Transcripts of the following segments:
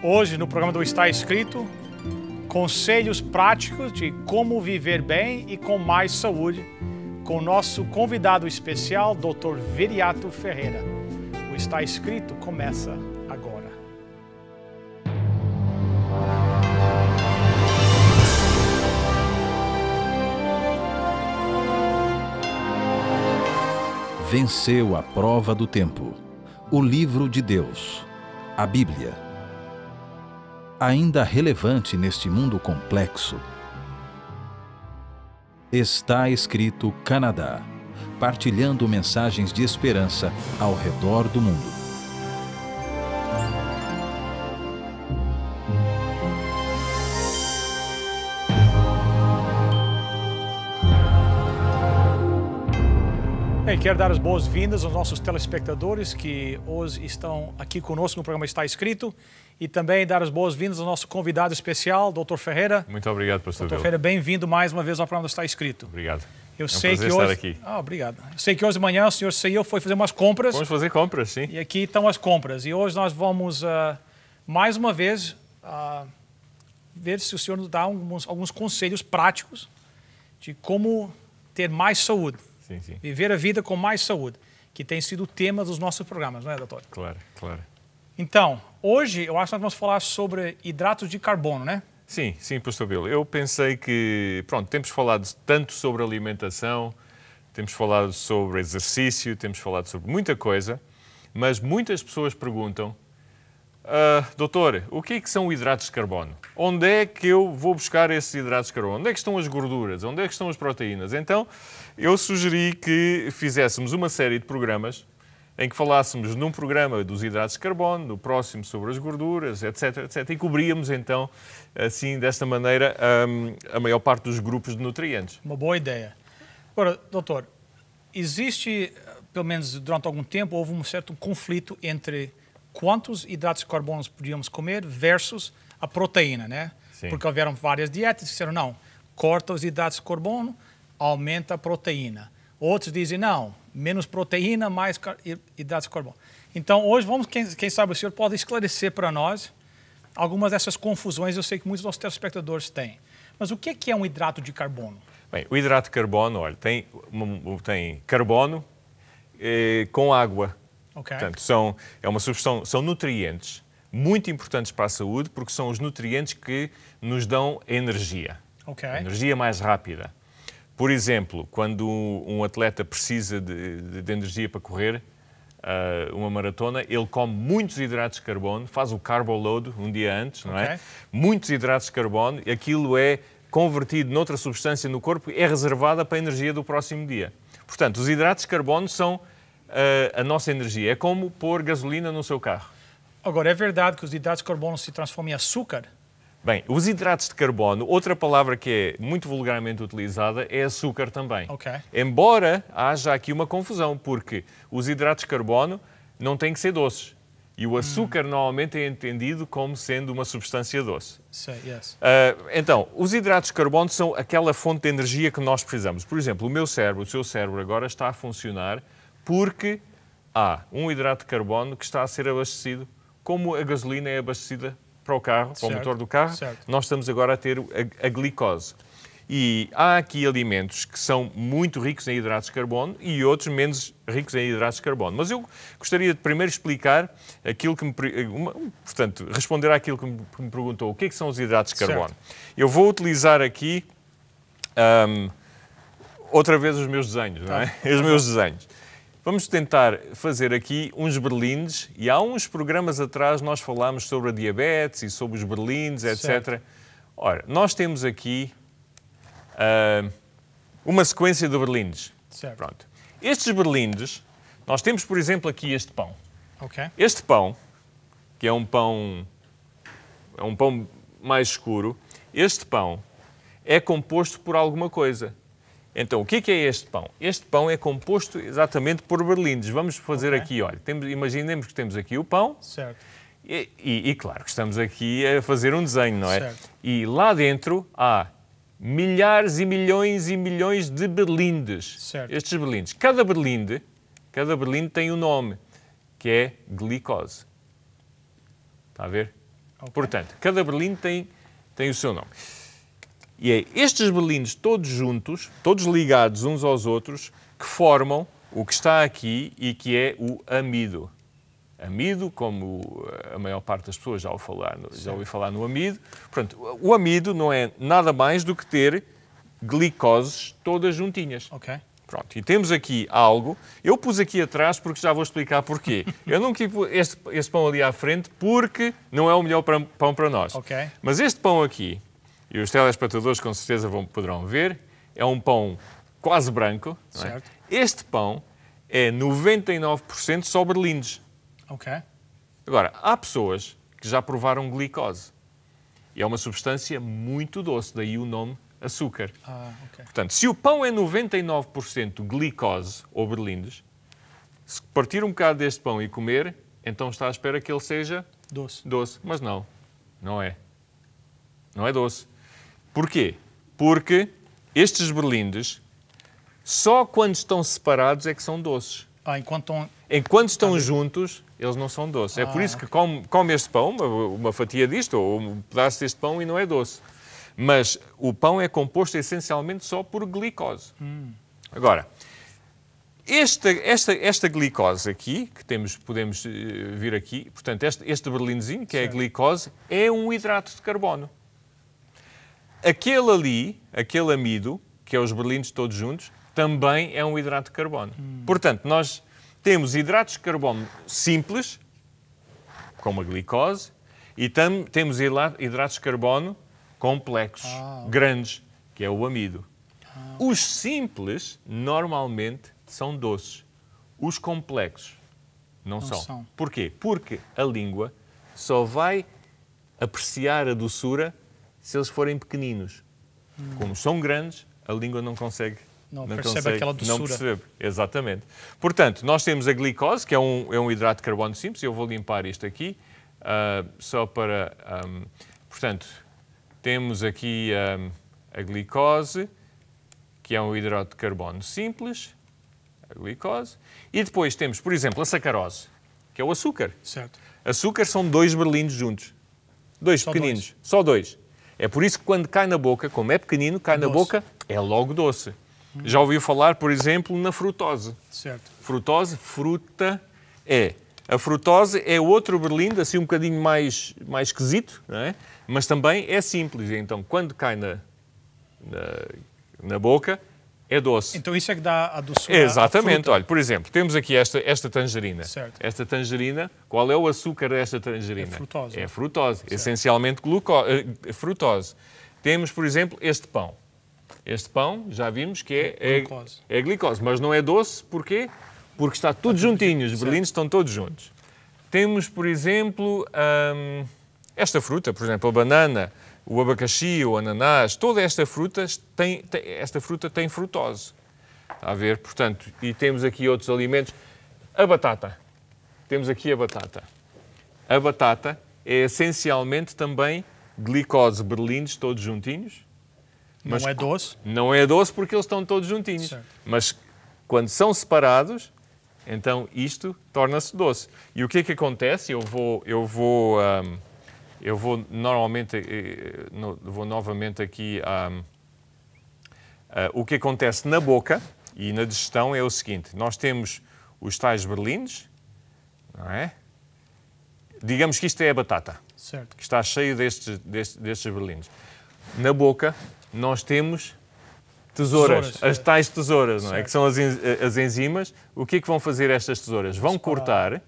Hoje, no programa do Está Escrito, conselhos práticos de como viver bem e com mais saúde, com o nosso convidado especial, Dr. Viriato Ferreira. O Está Escrito começa agora. Venceu a prova do tempo. O livro de Deus, a Bíblia. Ainda relevante neste mundo complexo. Está Escrito Canadá, partilhando mensagens de esperança ao redor do mundo. Bem, quero dar as boas-vindas aos nossos telespectadores que hoje estão aqui conosco no programa Está Escrito e também dar as boas-vindas ao nosso convidado especial, Dr. Ferreira. Muito obrigado, Pastor Dr. Vila. Ferreira, bem-vindo mais uma vez ao programa Está Escrito. Obrigado. Eu um sei prazer que hoje... estar aqui. Obrigado. Eu sei que hoje de manhã o senhor saiu, foi fazer umas compras. Vamos fazer compras, sim. E aqui estão as compras. E hoje nós vamos, mais uma vez, ver se o senhor nos dá alguns conselhos práticos de como ter mais saúde. Sim, sim. Viver a vida com mais saúde, que tem sido o tema dos nossos programas, não é, doutor? Claro, claro. Então, hoje eu acho que nós vamos falar sobre hidratos de carbono, né? Sim, sim, Pastor Vila. Eu pensei que, pronto, temos falado tanto sobre alimentação, temos falado sobre exercício, temos falado sobre muita coisa, mas muitas pessoas perguntam, doutor, o que é que são hidratos de carbono? Onde é que eu vou buscar esses hidratos de carbono? Onde é que estão as gorduras? Onde é que estão as proteínas? Então, eu sugeri que fizéssemos uma série de programas em que falássemos num programa dos hidratos de carbono, no próximo sobre as gorduras, etc, etc. E cobríamos, então, assim, desta maneira, a maior parte dos grupos de nutrientes. Uma boa ideia. Agora, doutor, existe, pelo menos durante algum tempo, houve um certo conflito entre quantos hidratos de carbono podíamos comer versus a proteína, né? Sim. Porque houveram várias dietas que disseram, não, corta os hidratos de carbono, aumenta a proteína. Outros dizem, não, menos proteína, mais hidratos de carbono. Então, hoje, quem sabe o senhor pode esclarecer para nós algumas dessas confusões, eu sei que muitos dos nossos telespectadores têm. Mas o que é um hidrato de carbono? Bem, o hidrato de carbono, olha, tem carbono com água. Okay. Portanto, são nutrientes muito importantes para a saúde, porque são os nutrientes que nos dão energia. Okay. A energia mais rápida. Por exemplo, quando um atleta precisa de energia para correr uma maratona, ele come muitos hidratos de carbono, faz o carbo load um dia antes, não é? Muitos hidratos de carbono, e aquilo é convertido noutra substância no corpo e é reservada para a energia do próximo dia. Portanto, os hidratos de carbono são a nossa energia. É como pôr gasolina no seu carro. Agora, é verdade que os hidratos de carbono se transformam em açúcar? Bem, os hidratos de carbono, outra palavra que é muito vulgarmente utilizada é açúcar também. Okay. Embora haja aqui uma confusão, porque os hidratos de carbono não têm que ser doces. E o açúcar normalmente é entendido como sendo uma substância doce. Yes. Então, os hidratos de carbono são aquela fonte de energia que nós precisamos. Por exemplo, o seu cérebro agora está a funcionar porque há um hidrato de carbono que está a ser abastecido, como a gasolina é abastecida para o carro, para o motor do carro, nós estamos agora a ter a glicose. E há aqui alimentos que são muito ricos em hidratos de carbono e outros menos ricos em hidratos de carbono. Mas eu gostaria de primeiro explicar aquilo que portanto, responder àquilo que me perguntou, o que é que são os hidratos de carbono. Eu vou utilizar aqui outra vez os meus desenhos, não é? Os meus desenhos. Vamos tentar fazer aqui uns berlindes, e há uns programas atrás nós falámos sobre a diabetes e sobre os berlindes, etc. Certo. Ora, nós temos aqui uma sequência de berlindes. Certo. Pronto. Estes berlindes, nós temos, por exemplo, aqui este pão. Okay. Este pão, que é um pão mais escuro, este pão é composto por alguma coisa. Então, o que é este pão? Este pão é composto exatamente por berlindes. Vamos fazer aqui, olha, imaginemos que temos aqui o pão. Certo. E claro que estamos aqui a fazer um desenho, não é? Certo. E lá dentro há milhares e milhões de berlindes. Certo. Estes berlindes. Cada berlinde tem um nome, que é glicose. Está a ver? Okay. Portanto, cada berlim tem o seu nome. E é estes berlindes todos juntos, todos ligados uns aos outros, que formam o que está aqui e que é o amido. Amido, como a maior parte das pessoas já ouviu falar no amido. Portanto, o amido não é nada mais do que ter glicoses todas juntinhas. Ok. Pronto, e temos aqui algo. Eu pus aqui atrás porque já vou explicar porquê. Eu não quis pôr este pão ali à frente porque não é o melhor pão para nós. Ok. Mas este pão aqui, e os telespectadores com certeza poderão ver, é um pão quase branco. Não é? Certo. Este pão é 99% só berlindes. Ok. Agora, há pessoas que já provaram glicose. E é uma substância muito doce, daí o nome açúcar. Ok. Portanto, se o pão é 99% glicose ou berlindes, se partir um bocado deste pão e comer, então está à espera que ele seja Doce. Mas não é. Não é doce. Porquê? Porque estes berlindes, só quando estão separados é que são doces. Enquanto estão juntos, eles não são doces. É por isso que come este pão, uma fatia disto, ou um pedaço deste pão, e não é doce. Mas o pão é composto essencialmente só por glicose. Agora, esta glicose aqui, que podemos vir aqui, portanto, este berlindezinho, que é a glicose, é um hidrato de carbono. Aquele amido, que é os berlindes todos juntos, também é um hidrato de carbono. Portanto, nós temos hidratos de carbono simples, como a glicose, e temos hidratos de carbono complexos, grandes, que é o amido. Os simples, normalmente, são doces. Os complexos não são. Porquê? Porque a língua só vai apreciar a doçura se eles forem pequeninos. Como são grandes, a língua não consegue. Não percebe aquela doçura. Não percebe, exatamente. Portanto, nós temos a glicose, que é um hidrato de carbono simples. Eu vou limpar isto aqui, só para... portanto, temos aqui a glicose, que é um hidrato de carbono simples, a glicose. E depois temos, por exemplo, a sacarose, que é o açúcar. Certo. Açúcar são 2 berlindes juntos. Dois pequeninos. Só 2. É por isso que quando cai na boca, como é pequenino, cai na boca, é logo doce. Já ouviu falar, por exemplo, na frutose. Certo. Frutose, fruta é. A frutose é outro berlinde, assim um bocadinho mais esquisito, não é? Mas também é simples. Então, quando cai na boca, é doce. Então isso é que dá a doçura. Exatamente. Olha, por exemplo, temos aqui esta tangerina. Certo. Esta tangerina, qual é o açúcar desta tangerina? É frutose. É frutose. Essencialmente frutose. Temos, por exemplo, este pão. Este pão, já vimos que é glicose. Mas não é doce, porquê? Porque está tudo juntinho, os berlindes estão todos juntos. Temos, por exemplo, esta fruta, por exemplo, a banana, o abacaxi, o ananás, toda esta fruta tem frutose. Está a ver? Portanto, e temos aqui outros alimentos. A batata. Temos aqui a batata. A batata é essencialmente também glicose, berlindes, todos juntinhos. Mas não é doce? Não é doce porque eles estão todos juntinhos. Certo. Mas quando são separados, então isto torna-se doce. E o que é que acontece? Eu vou novamente aqui. O que acontece na boca e na digestão é o seguinte: nós temos os tais berlindes, não é? Digamos que isto é a batata, certo, que está cheio destes berlindes. Na boca nós temos tesouras, as tais tesouras, não é? Que são as enzimas. O que é que vão fazer estas tesouras? Vão cortar,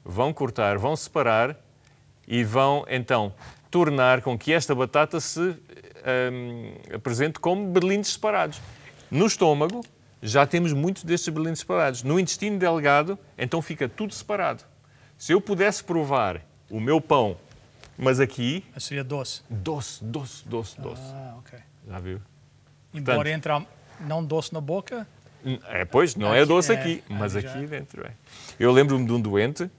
vão separar e vão, então, tornar com que esta batata se apresente como berlindes separados. No estômago, já temos muitos destes berlindes separados. No intestino delgado, então fica tudo separado. Se eu pudesse provar o meu pão, mas aqui... seria doce. Doce. Ok. Já viu? Embora entrar não doce na boca... Pois, não é doce aqui, mas aqui dentro é. Eu lembro-me de um doente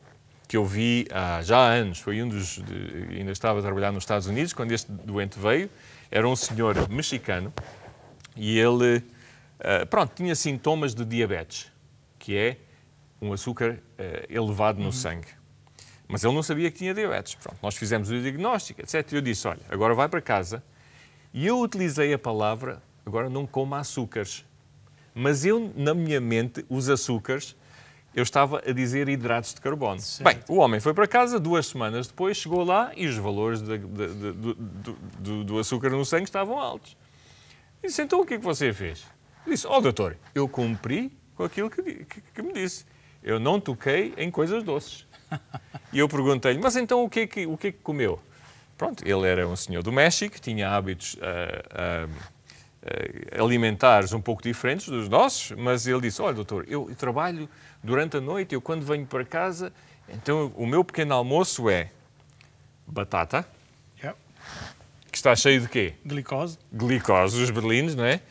que eu vi já há anos. Foi ainda estava a trabalhar nos Estados Unidos, quando este doente veio. Era um senhor mexicano e ele, tinha sintomas de diabetes, que é um açúcar elevado no sangue. Mas ele não sabia que tinha diabetes. Pronto, nós fizemos o diagnóstico, etc. E eu disse, olha, agora vai para casa. E eu utilizei a palavra, agora não coma açúcares. Mas eu, na minha mente, os açúcares, eu estava a dizer hidratos de carbono. Certo. Bem, o homem foi para casa, 2 semanas depois, chegou lá e os valores do açúcar no sangue estavam altos. E disse, então o que é que você fez? Eu disse, doutor, eu cumpri com aquilo que me disse. Eu não toquei em coisas doces. E eu perguntei-lhe, mas então o que é que comeu? Pronto, ele era um senhor do México, tinha hábitos alimentares um pouco diferentes dos nossos, mas ele disse, olha, doutor, eu trabalho durante a noite, eu quando venho para casa, então o meu pequeno almoço é batata, que está cheio de quê? Glicose. Glicose, os berlinos, não é?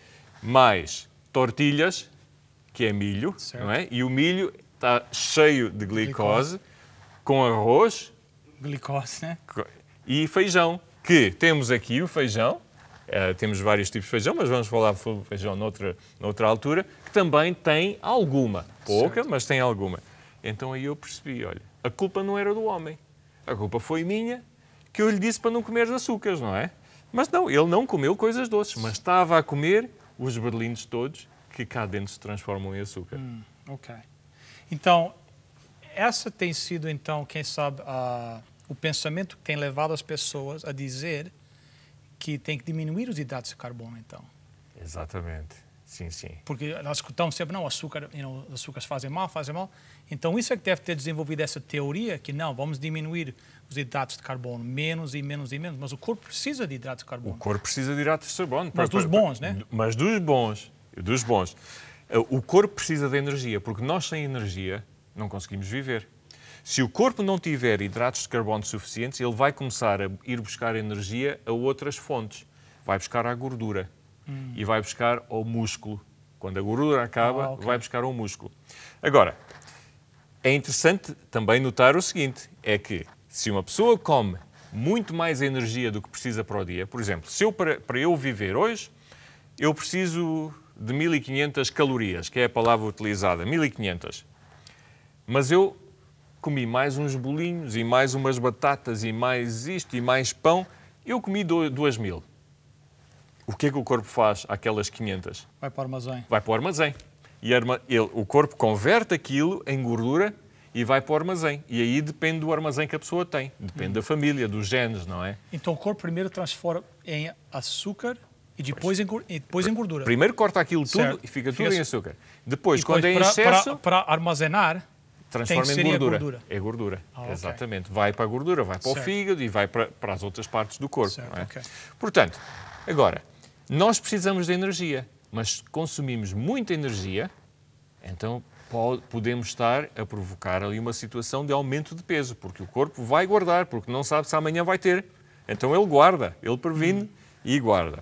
Mais tortilhas, que é milho, certo. Não é? E o milho está cheio de glicose. Com arroz, glicose, né? E feijão, que temos aqui o feijão, temos vários tipos de feijão, mas vamos falar sobre feijão noutra altura, que também tem alguma, pouca, certo. Mas tem alguma. Então aí eu percebi, olha, a culpa não era do homem, a culpa foi minha, que eu lhe disse para não comer açúcares, não é? Mas não, ele não comeu coisas doces, mas estava a comer os berlindes todos, que cá dentro se transformam em açúcar. Ok. Então, essa tem sido, então, quem sabe, o pensamento que tem levado as pessoas a dizer que tem que diminuir os hidratos de carbono, então. Exatamente. Sim, sim. Porque nós escutamos sempre, não, os açúcares fazem mal. Então, isso é que deve ter desenvolvido essa teoria que, não, vamos diminuir os hidratos de carbono, menos e menos e menos. Mas o corpo precisa de hidratos de carbono. O corpo precisa de hidratos de carbono. Mas dos bons, né? Mas dos bons. O corpo precisa de energia, porque nós sem energia não conseguimos viver. Se o corpo não tiver hidratos de carbono suficientes, ele vai começar a ir buscar energia a outras fontes. Vai buscar à gordura e vai buscar ao músculo. Quando a gordura acaba, okay. Vai buscar ao músculo. Agora, é interessante também notar o seguinte, é que se uma pessoa come muito mais energia do que precisa para o dia, por exemplo, se para eu viver hoje, eu preciso de 1500 calorias, que é a palavra utilizada, 1500. Mas eu comi mais uns bolinhos e mais umas batatas e mais isto e mais pão. Eu comi 2000. O que é que o corpo faz àquelas 500? Vai para o armazém. Vai para o armazém. E o corpo converte aquilo em gordura e vai para o armazém. E aí depende do armazém que a pessoa tem. Depende da família, dos genes, não é? Então o corpo primeiro transforma em açúcar e depois em gordura. Primeiro corta aquilo tudo e fica tudo em açúcar. Depois quando é em excesso... Para armazenar... Transforma em gordura. É gordura, exatamente. Okay. Vai para a gordura, vai para o fígado e vai para as outras partes do corpo. Certo, não é? Okay. Portanto, agora, nós precisamos de energia, mas se consumimos muita energia, então podemos estar a provocar ali uma situação de aumento de peso, porque o corpo vai guardar, porque não sabe se amanhã vai ter. Então ele guarda, ele previne e guarda.